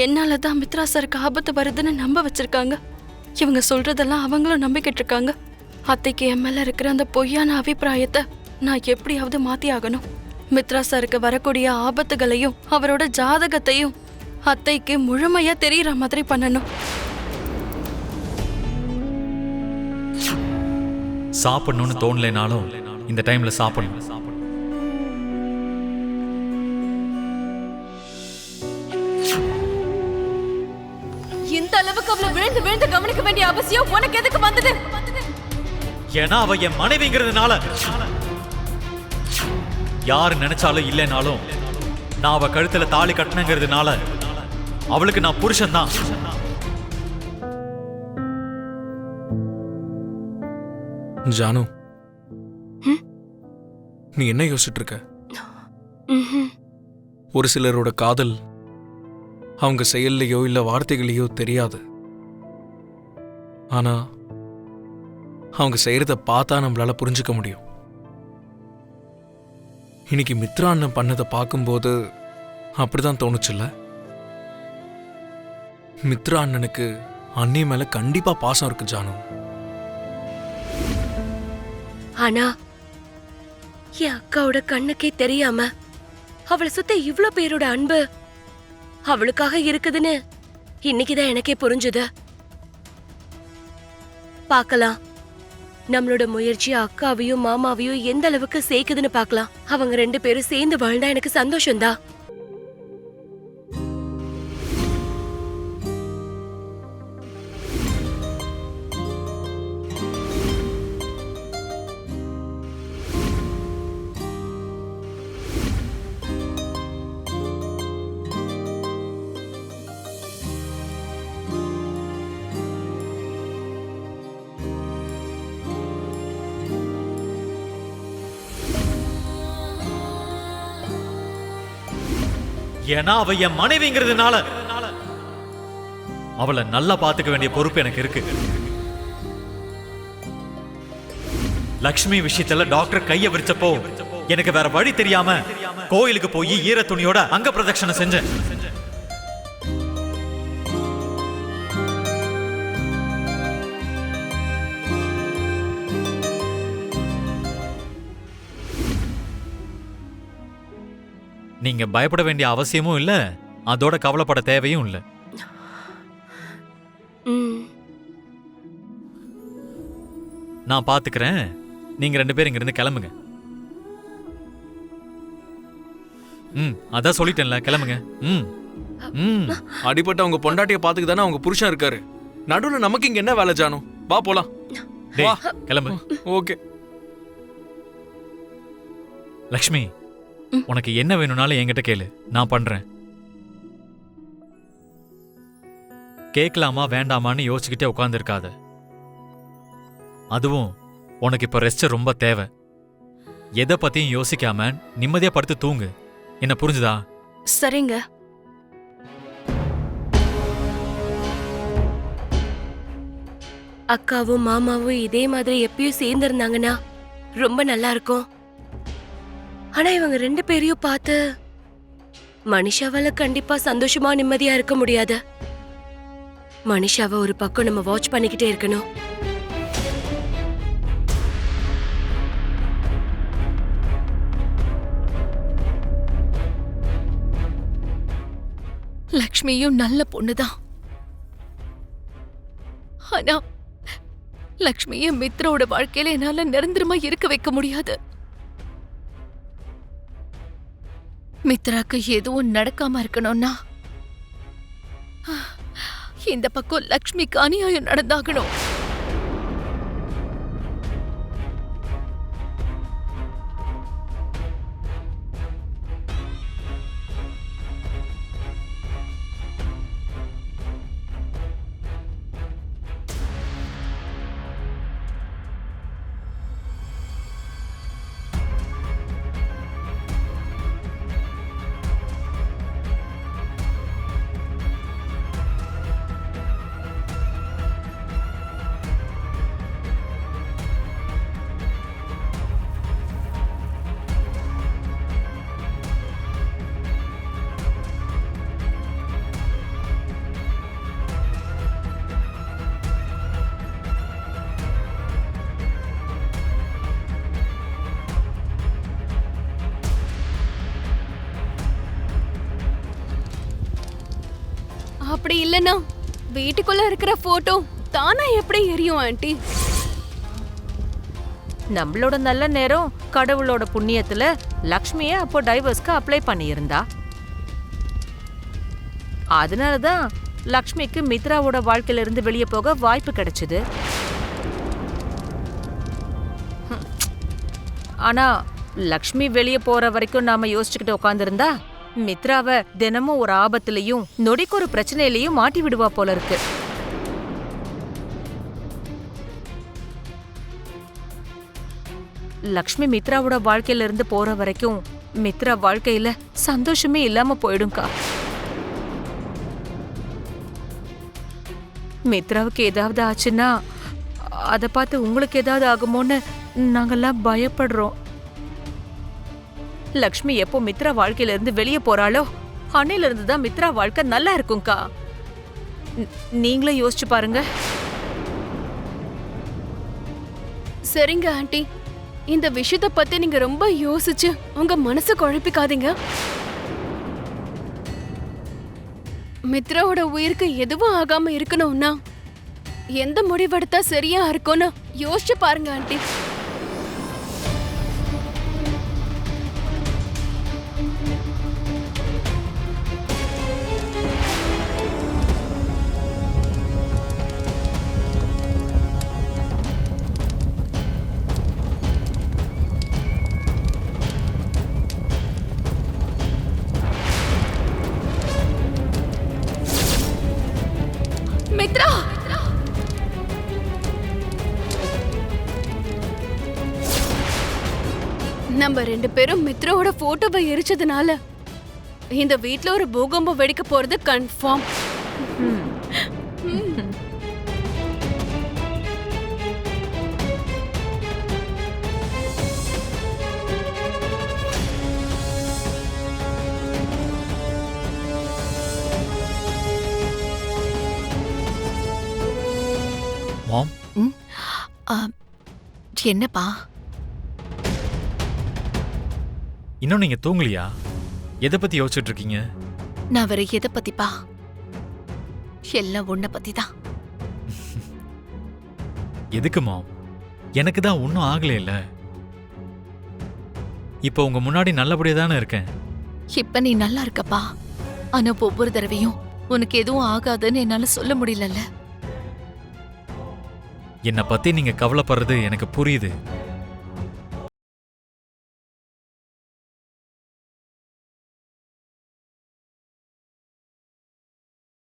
என்னாலதான் மித்ரா சாருக்கு ஆபத்து வருதுன்னு நம்ப வச்சிருக்காங்க. இவங்க சொல்றதெல்லாம் அவங்களும் நம்பிக்கிட்டு இருக்காங்க. அத்தைக்கு என் மேல இருக்கிற அந்த பொய்யான அபிப்பிராயத்தை நான் எப்படியாவது மாத்தி ஆகணும். மித்ரா சாருக்கு வரக்கூடிய ஆபத்துகளையும் அவரோட ஜாதகத்தையும் அத்தைக்கு முழுமையா தெரியற மாதிரி பண்ணணும். சாப்பிடணும்னு தோணலைனாலும் இந்த டைம்ல சாப்பிடணும். இந்த அளவுக்கு அவ்வளவு விழுந்து விழுந்து கவனிக்க வேண்டிய அவசியம் உனக்கு எதுக்கு வந்தது? ஏன்னா அவ என் மனைவிங்கிறதுனால. யாரு நினைச்சாலும் இல்லைனாலும் நான் அவ கழுத்துல தாலி கட்டினங்கிறதுனால அவளுக்கு நான் புருஷன் தான். ஜானு, நீ என்ன யோசிச்சுட்டு இருக்க? ஒரு சிலரோட காதல் அவங்க செயல்லையோ இல்ல வார்த்தைகளையோ தெரியாது. ஆனா அவங்க செய்யறத பார்த்தா நம்மளால புரிஞ்சுக்க முடியும். இன்னைக்கு மித்ரா அண்ணன் பண்ணதை பார்க்கும்போது அப்படிதான் தோணுச்சுல்ல? மித்ரா அண்ணனுக்கு அண்ணி மேல கண்டிப்பா பாசம் இருக்கு ஜானு. ஆனா என் அக்காவோட கண்ணுக்கே தெரியாம அவளை சுத்த இவ்ளோ பேரோட அன்பு அவளுக்காக இருக்குதுன்னு இன்னைக்குதான் எனக்கே புரிஞ்சுது. பார்க்கலாம், நம்மளோட முயற்சி அக்காவையும் மாமாவையும் எந்த அளவுக்கு சேர்க்குதுன்னு பார்க்கலாம். அவங்க 2 பேரும் சேர்ந்து வாழ்ந்தா எனக்கு சந்தோஷம்தான். ஏன்னா அவ என் மனைவிங்கிறதுனால. அவளை நல்லா பாத்துக்க வேண்டிய பொறுப்பு எனக்கு இருக்கு. லக்ஷ்மி விஷயத்துல டாக்டர் கைய விரிச்சப்போ எனக்கு வேற வழி தெரியாம கோயிலுக்கு போய் ஈர துணியோட அங்க பிரதட்சணை செஞ்சேன். நீங்க பயப்பட வேண்டிய அவசியமும் இல்ல, அதோட கவலைப்பட தேவையும் இல்ல. நான் பாத்துக்கிறேன். நீங்க 2 பேரும் இங்க இருந்து கிளம்புங்க. அதான் சொல்லிட்டேன்ல, கிளம்புங்க. அடிப்பட்ட அவங்க பொண்டாட்டிய பாத்துக்கு தானே அவங்க புருஷன் இருக்காரு. நடுவுல நமக்கு இங்க என்ன வேலை ஜானு? வா போலாம். கிளம்பு. ஓகே. லக்ஷ்மி, உனக்கு என்ன வேணும்னாலும் என்கிட்ட கேளு, நான் பண்றேன். கேட்கலாமா வேண்டாமான்னு யோசிச்சுக்கிட்டே உட்கார்ந்து இருக்காத. அதுவும் உனக்கு இப்ப ரெஸ்ட் ரொம்ப தேவை. எதை பத்தியும் யோசிக்காம நிம்மதியா படுத்து தூங்கு. என்ன புரிஞ்சுதா? சரிங்க. அக்காவும் மாமாவும் இதே மாதிரி எப்பயும் சேர்ந்திருந்தாங்கன்னா ரொம்ப நல்லா இருக்கும். ஆனா இவங்க 2 பேரையும் பார்த்து மனிஷாவால கண்டிப்பா சந்தோஷமா நிம்மதியா இருக்க முடியாது. மனிஷாவை ஒரு பக்கம் நம்ம வாட்ச் பண்ணிக்கிட்டே இருக்கணும். லக்ஷ்மியும் நல்ல பொண்ணுதான். ஆனா லக்ஷ்மியும் மித்ரோட வாழ்க்கையில என்னால நிரந்தரமா இருக்க வைக்க முடியாது. மித்ராக்கு எதுவும் நடக்காம இருக்கணும்னா இந்த பக்கம் லக்ஷ்மிக்கு அநியாயம் நடந்தாகணும். அப்படி இல்லனா வீட்டுக்குள்ள இருக்கிற போட்டோ தானா எப்படி எரியும் ஆண்டி? நம்மளோட நல்ல நேரம் கடவுளோட புண்ணியத்துல லக்ஷ்மியே அப்போ டைவர்ஸ்க்கு அப்ளை பண்ணியிருந்தா. அதனாலதான் லக்ஷ்மிக்கு மித்ராவோட வாழ்க்கையில இருந்து வெளியே போக வாய்ப்பு கிடைச்சது. ஆனா லக்ஷ்மி வெளியே போற வரைக்கும் நாம யோசிச்சுக்கிட்டு உட்காந்துருந்தா மித்ராவை தினமும் ஒரு ஆபத்துலயும் நொடிக்கு ஒரு பிரச்சனையிலயும் மாட்டி விடுவா போல இருக்கு. லக்ஷ்மி மித்ராவோட வாழ்க்கையில இருந்து போற வரைக்கும் மித்ரா வாழ்க்கையில சந்தோஷமே இல்லாம போயிடும்க்கா. மித்ராவுக்கு ஏதாவது ஆச்சுன்னா அதை பார்த்து உங்களுக்கு ஏதாவது ஆகுமோன்னு நாங்கெல்லாம் பயப்படுறோம். லக்ஷ்மி எப்போ மித்ரா வாழ்க்கையில இருந்து வெளியே போறாளோ அன்னையில இருந்து தான் மித்ரா வாழ்க்கை நல்லா இருக்கும்க்கா. நீங்களே யோசிச்சு பாருங்க. சரிங்க ஆண்டி, இந்த விஷயத்த பத்தி நீங்க ரொம்ப யோசிச்சு உங்க மனசு குழப்பிக்காதீங்க. மித்ராவோட உயிருக்கு எதுவும் ஆகாம இருக்கணும்னா எந்த முடிவெடுத்தா சரியா இருக்கும்னு யோசிச்சு பாருங்க ஆண்டி. மித்ரா, நம்ம 2 பேரும் மித்ராவோட போட்டோவை எரிச்சதுனால இந்த வீட்ல ஒரு பூகம்பம் வெடிக்க போறது கன்ஃபார்ம். மாம், என்னப்பா? இன்னும் நீங்க தூங்கலையா? எதை பத்தி யோசிச்சுட்டு இருக்கீங்க? நான் வேற எதை பத்திப்பா? எல்லாம் உன்னை பத்தி தான். எதுக்கு மாம்? எனக்கு தான் ஒன்றும் ஆகலையில. இப்போ உங்க முன்னாடி நல்லபடியா தானே இருக்கேன். இப்ப நீ நல்லா இருக்கப்பா. ஆனா ஒவ்வொரு தடவையும் உனக்கு எதுவும் ஆகாதுன்னு என்னால சொல்ல முடியலல்ல. என்னை பத்தி நீங்க கவலைப்படுறது எனக்கு புரியுது.